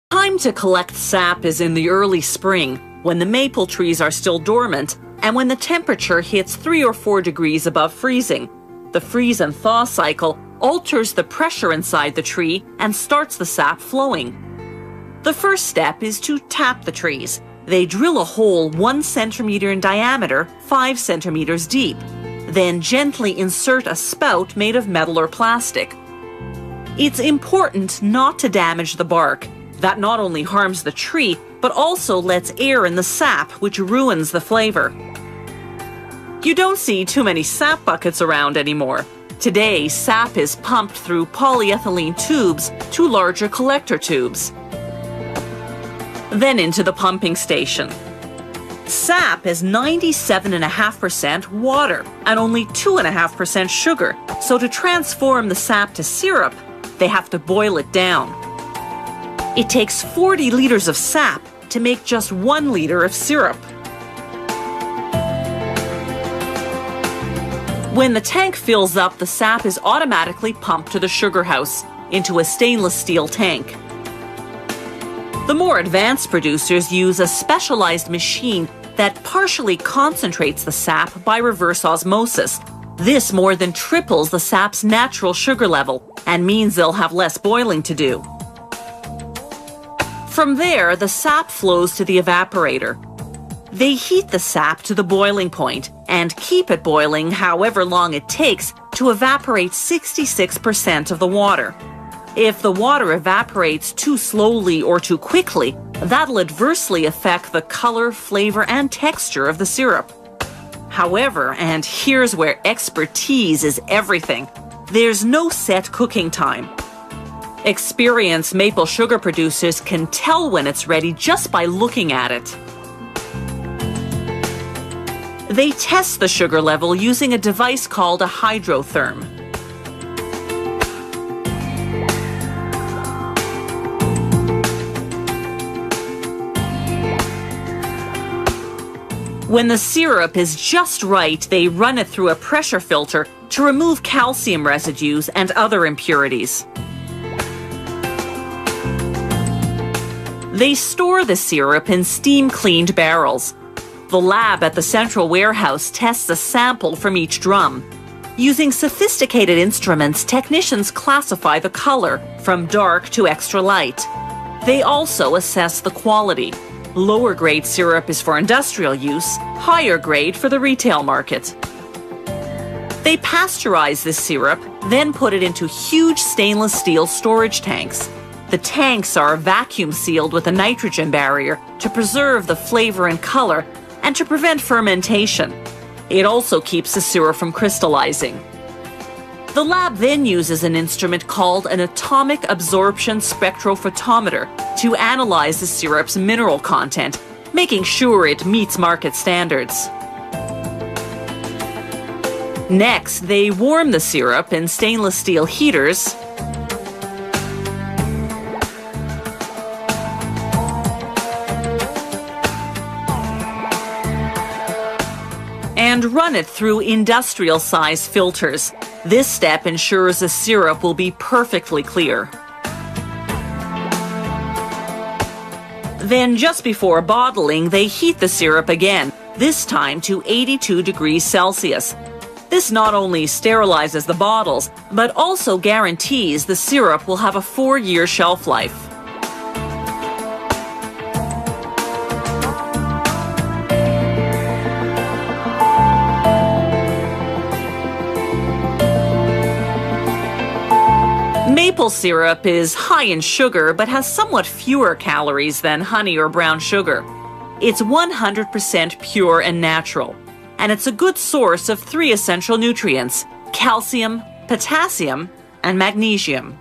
Time to collect sap is in the early spring, when the maple trees are still dormant and when the temperature hits 3 or 4 degrees above freezing. The freeze and thaw cycle alters the pressure inside the tree and starts the sap flowing. The first step is to tap the trees. They drill a hole 1 centimeter in diameter, 5 centimeters deep. Then gently insert a spout made of metal or plastic. It's important not to damage the bark. That not only harms the tree, but also lets air in the sap, which ruins the flavor. You don't see too many sap buckets around anymore. Today, sap is pumped through polyethylene tubes to larger collector tubes. Then into the pumping station. Sap is 97.5% water and only 2.5% sugar, so to transform the sap to syrup, they have to boil it down. It takes 40 liters of sap to make just 1 liter of syrup. When the tank fills up, the sap is automatically pumped to the sugar house into a stainless steel tank. The more advanced producers use a specialized machine that partially concentrates the sap by reverse osmosis. This more than triples the sap's natural sugar level and means they'll have less boiling to do. From there, the sap flows to the evaporator. They heat the sap to the boiling point and keep it boiling however long it takes to evaporate 66% of the water. If the water evaporates too slowly or too quickly, that'll adversely affect the color, flavor, and texture of the syrup. However, and here's where expertise is everything, there's no set cooking time. Experienced maple sugar producers can tell when it's ready just by looking at it. They test the sugar level using a device called a hydrotherm. When the syrup is just right, they run it through a pressure filter to remove calcium residues and other impurities. They store the syrup in steam-cleaned barrels. The lab at the central warehouse tests a sample from each drum. Using sophisticated instruments, technicians classify the color from dark to extra light. They also assess the quality. Lower grade syrup is for industrial use, higher grade for the retail market. They pasteurize this syrup, then put it into huge stainless steel storage tanks. The tanks are vacuum sealed with a nitrogen barrier to preserve the flavor and color and to prevent fermentation. It also keeps the syrup from crystallizing. The lab then uses an instrument called an atomic absorption spectrophotometer to analyze the syrup's mineral content, making sure it meets market standards. Next, they warm the syrup in stainless steel heaters and run it through industrial-size filters. This step ensures the syrup will be perfectly clear. Then, just before bottling, they heat the syrup again, this time to 82 degrees Celsius. This not only sterilizes the bottles, but also guarantees the syrup will have a 4-year shelf life. Maple syrup is high in sugar but has somewhat fewer calories than honey or brown sugar. It's 100% pure and natural, and it's a good source of 3 essential nutrients: calcium, potassium, and magnesium.